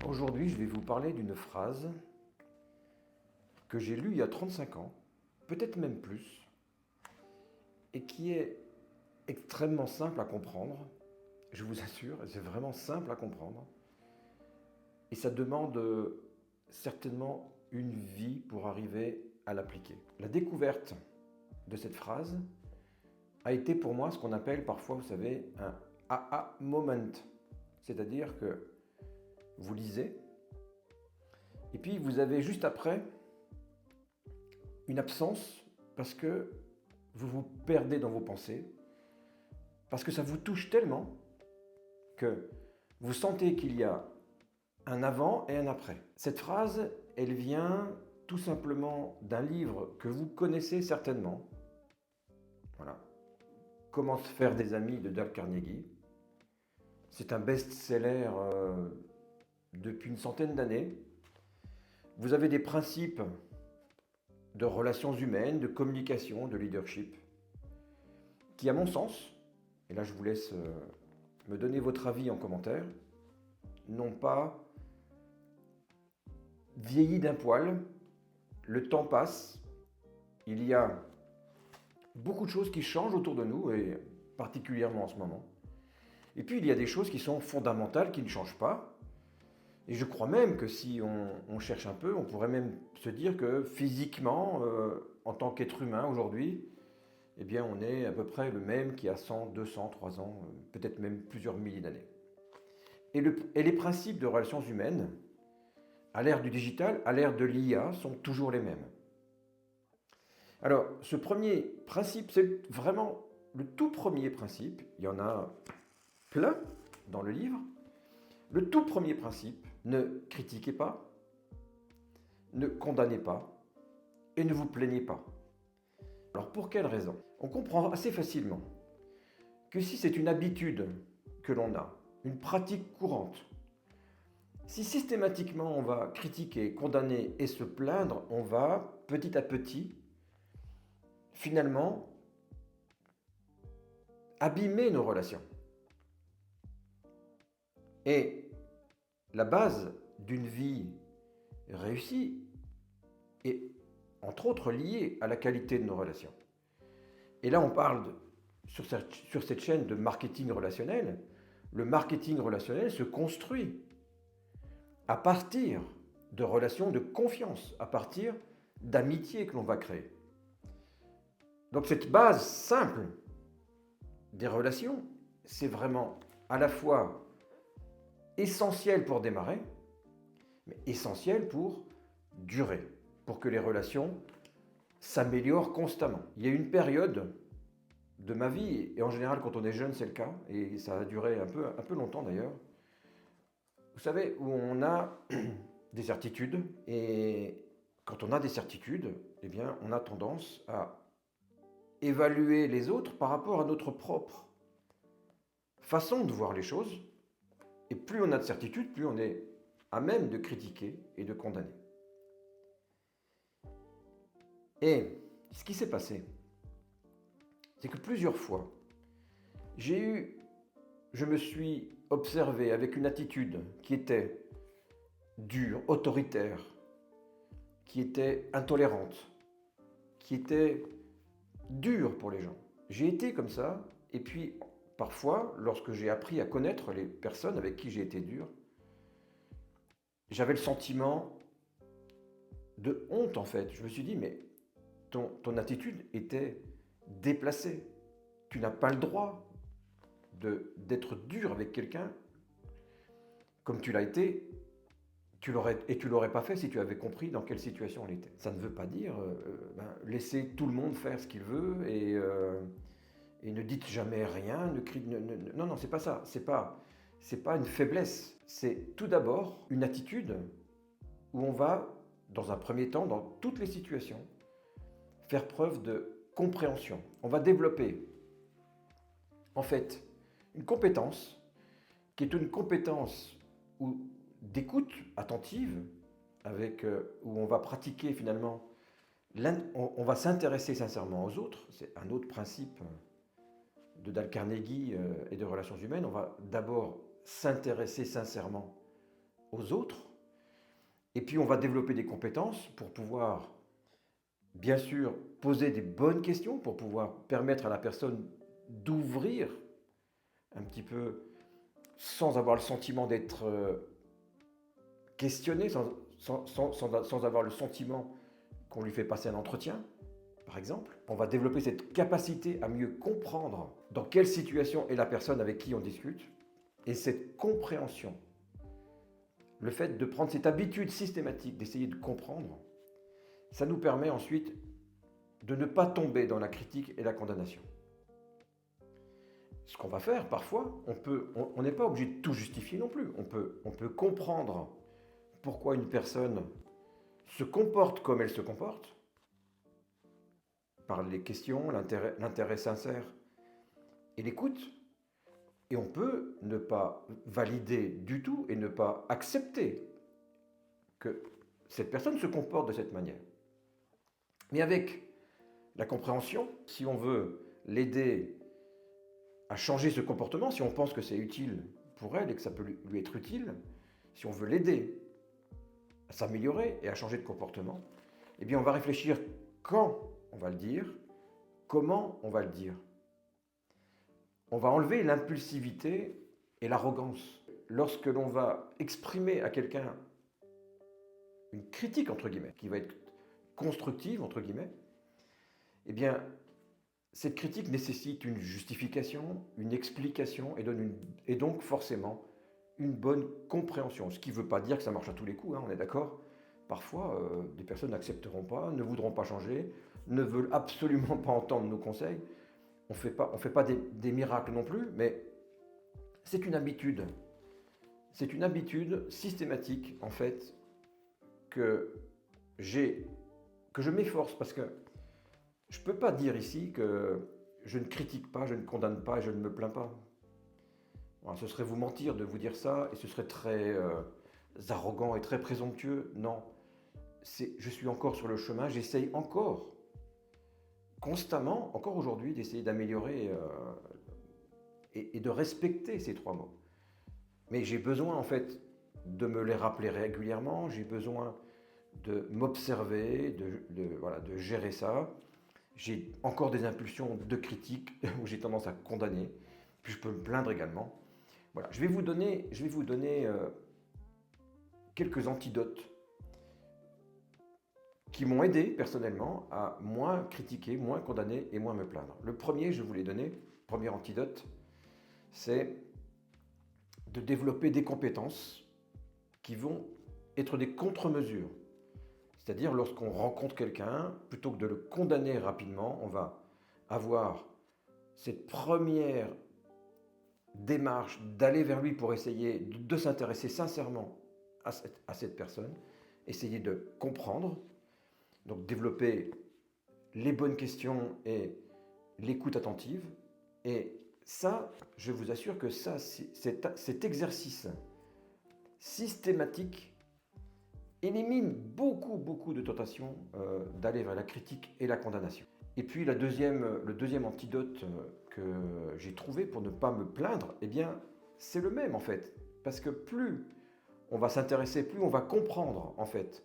Aujourd'hui, je vais vous parler d'une phrase que j'ai lue il y a 35 ans, peut-être même plus, et qui est extrêmement simple à comprendre. Je vous assure, c'est vraiment simple à comprendre. Et ça demande certainement une vie pour arriver à l'appliquer. La découverte de cette phrase a été pour moi ce qu'on appelle parfois, vous savez, un aha moment. C'est-à-dire que vous lisez, et puis vous avez juste après une absence parce que vous vous perdez dans vos pensées, parce que ça vous touche tellement que vous sentez qu'il y a un avant et un après. Cette phrase, elle vient tout simplement d'un livre que vous connaissez certainement. Voilà. Comment se faire des amis de Dale Carnegie. C'est un best-seller depuis une centaine d'années. Vous avez des principes de relations humaines, de communication, de leadership, qui à mon sens, et là je vous laisse me donner votre avis en commentaire, n'ont pas vieilli d'un poil, le temps passe, il y a beaucoup de choses qui changent autour de nous, et particulièrement en ce moment. Et puis il y a des choses qui sont fondamentales, qui ne changent pas. Et je crois même que si on cherche un peu, on pourrait même se dire que physiquement, en tant qu'être humain aujourd'hui, eh bien on est à peu près le même qu'il y a 100, 200, 300, peut-être même plusieurs milliers d'années. Et les principes de relations humaines, à l'ère du digital, à l'ère de l'IA, sont toujours les mêmes. Alors, ce premier principe, c'est vraiment le tout premier principe. Il y en a plein dans le livre. Le tout premier principe, ne critiquez pas, ne condamnez pas et ne vous plaignez pas. Alors, pour quelle raison? On comprend assez facilement que si c'est une habitude que l'on a, une pratique courante, si systématiquement on va critiquer, condamner et se plaindre, on va petit à petit, finalement, abîmer nos relations. Et la base d'une vie réussie est entre autres liée à la qualité de nos relations. Et là, on parle sur cette chaîne de marketing relationnel. Le marketing relationnel se construit à partir de relations de confiance, à partir d'amitié que l'on va créer. Donc cette base simple des relations, c'est vraiment à la fois essentiel pour démarrer, mais essentiel pour durer, pour que les relations s'améliorent constamment. Il y a eu une période de ma vie, et en général quand on est jeune c'est le cas, et ça a duré un peu longtemps d'ailleurs, vous savez, où on a des certitudes, et quand on a des certitudes, eh bien on a tendance à évaluer les autres par rapport à notre propre façon de voir les choses, et plus on a de certitudes, plus on est à même de critiquer et de condamner. Et ce qui s'est passé, c'est que plusieurs fois, je me suis observé avec une attitude qui était dure, autoritaire, qui était intolérante, qui était dure pour les gens. J'ai été comme ça, et puis parfois, lorsque j'ai appris à connaître les personnes avec qui j'ai été dur, j'avais le sentiment de honte en fait. Je me suis dit, mais ton attitude était déplacée. Tu n'as pas le droit d'être dur avec quelqu'un comme tu l'as été. Tu l'aurais pas fait si tu avais compris dans quelle situation elle était. Ça ne veut pas dire laisser tout le monde faire ce qu'il veut et ne dites jamais rien. Non, non, c'est pas ça. C'est pas une faiblesse. C'est tout d'abord une attitude où on va, dans un premier temps, dans toutes les situations, faire preuve de compréhension. On va développer, en fait, une compétence qui est une compétence d'écoute attentive, où on va pratiquer finalement, on va s'intéresser sincèrement aux autres. C'est un autre principe de Dale Carnegie et de relations humaines. On va d'abord s'intéresser sincèrement aux autres. Et puis on va développer des compétences pour pouvoir, bien sûr, poser des bonnes questions, pour pouvoir permettre à la personne d'ouvrir un petit peu sans avoir le sentiment d'être questionné, sans avoir le sentiment qu'on lui fait passer un entretien, par exemple. On va développer cette capacité à mieux comprendre dans quelle situation est la personne avec qui on discute. Et cette compréhension, le fait de prendre cette habitude systématique d'essayer de comprendre, ça nous permet ensuite de ne pas tomber dans la critique et la condamnation. Ce qu'on va faire parfois, on n'est pas obligé de tout justifier non plus. On peut comprendre pourquoi une personne se comporte comme elle se comporte, par les questions, l'intérêt sincère et l'écoute. Et on peut ne pas valider du tout et ne pas accepter que cette personne se comporte de cette manière. Mais avec la compréhension, si on veut l'aider à changer ce comportement, si on pense que c'est utile pour elle et que ça peut lui être utile, si on veut l'aider à s'améliorer et à changer de comportement, eh bien on va réfléchir quand on va le dire, comment on va le dire. On va enlever l'impulsivité et l'arrogance. Lorsque l'on va exprimer à quelqu'un une critique, entre guillemets, qui va être constructive, entre guillemets, eh bien, cette critique nécessite une justification, une explication et donc forcément une bonne compréhension. Ce qui ne veut pas dire que ça marche à tous les coups, hein, on est d'accord. Parfois, des personnes n'accepteront pas, ne voudront pas changer, ne veulent absolument pas entendre nos conseils. On ne fait pas des miracles non plus, mais c'est une habitude. C'est une habitude systématique, en fait, que je m'efforce, parce que je ne peux pas dire ici que je ne critique pas, je ne condamne pas et je ne me plains pas. Voilà, ce serait vous mentir de vous dire ça, et ce serait très arrogant et très présomptueux. Non, je suis encore sur le chemin, j'essaye encore, constamment, encore aujourd'hui, d'essayer d'améliorer et de respecter ces 3 mots. Mais j'ai besoin, en fait, de me les rappeler régulièrement, j'ai besoin de m'observer, de gérer ça. J'ai encore des impulsions de critique où j'ai tendance à condamner, puis je peux me plaindre également. Voilà, je vais vous donner quelques antidotes qui m'ont aidé personnellement à moins critiquer, moins condamner et moins me plaindre. Le premier, je vous l'ai donné, premier antidote, c'est de développer des compétences qui vont être des contre-mesures. C'est-à-dire, lorsqu'on rencontre quelqu'un, plutôt que de le condamner rapidement, on va avoir cette première démarche d'aller vers lui pour essayer de s'intéresser sincèrement à cette personne, essayer de comprendre, donc développer les bonnes questions et l'écoute attentive. Et ça, je vous assure que ça, cet exercice systématique élimine beaucoup de tentations d'aller vers la critique et la condamnation. Et puis le deuxième antidote que j'ai trouvé pour ne pas me plaindre, eh bien, c'est le même en fait. Parce que plus on va s'intéresser, plus on va comprendre en fait,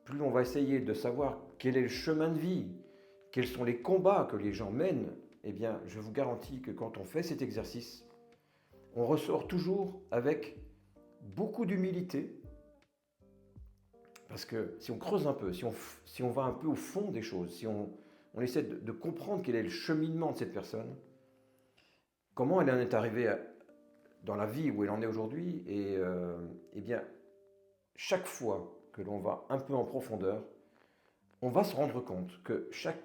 plus on va essayer de savoir quel est le chemin de vie, quels sont les combats que les gens mènent, eh bien, je vous garantis que quand on fait cet exercice, on ressort toujours avec beaucoup d'humilité. Parce que si on creuse un peu, si on va un peu au fond des choses, si on essaie de comprendre quel est le cheminement de cette personne, comment elle en est arrivée dans la vie où elle en est aujourd'hui, et eh bien, chaque fois que l'on va un peu en profondeur, on va se rendre compte que chaque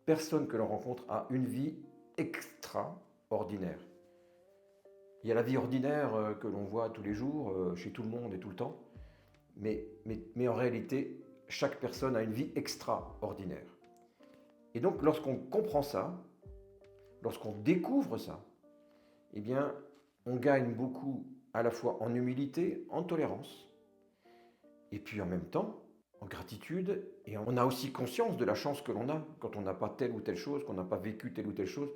personne que l'on rencontre a une vie extraordinaire. Il y a la vie ordinaire que l'on voit tous les jours, chez tout le monde et tout le temps, mais en réalité, chaque personne a une vie extraordinaire. Et donc, lorsqu'on comprend ça, lorsqu'on découvre ça, eh bien, on gagne beaucoup à la fois en humilité, en tolérance, et puis en même temps, en gratitude, et on a aussi conscience de la chance que l'on a quand on n'a pas telle ou telle chose, qu'on n'a pas vécu telle ou telle chose,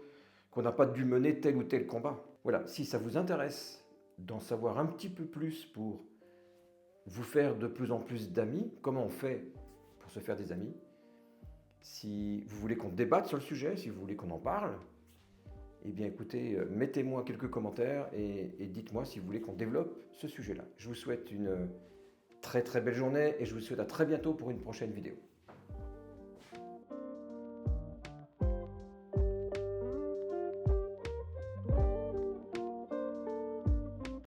qu'on n'a pas dû mener tel ou tel combat. Voilà, si ça vous intéresse d'en savoir un petit peu plus pour vous faire de plus en plus d'amis. Comment on fait pour se faire des amis? Si vous voulez qu'on débatte sur le sujet, si vous voulez qu'on en parle, eh bien écoutez, mettez-moi quelques commentaires et dites-moi si vous voulez qu'on développe ce sujet-là. Je vous souhaite une très très belle journée et je vous souhaite à très bientôt pour une prochaine vidéo.